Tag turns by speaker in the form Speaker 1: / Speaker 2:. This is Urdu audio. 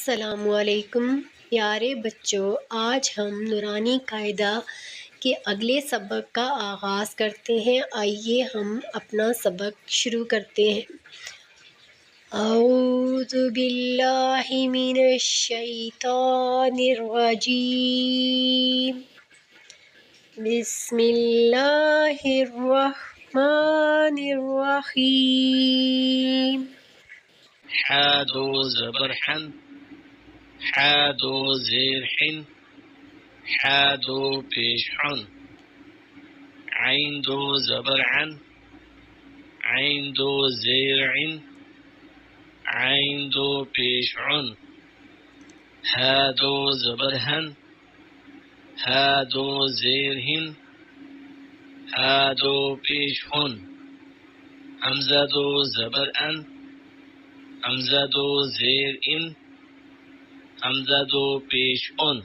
Speaker 1: السلام علیکم پیارے بچوں، آج ہم نورانی قاعدہ کے اگلے سبق کا آغاز کرتے ہیں۔ آئیے ہم اپنا سبق شروع کرتے ہیں۔ اعوذ باللہ من الشیطان الرجیم، بسم اللہ الرحمن الرحیم۔
Speaker 2: حادو زبر حن، حادو زیر حن، حادو پیش حن، عین دو زبر عن، عین دو زیر عن، عین دو پیش عن، ہادو زبر ہن، ہادو زیر ہن، ہادو پیش ہن، حمزہ دو زبر ان، حمزہ دو زیر ان، حمزہ دو پیش ان،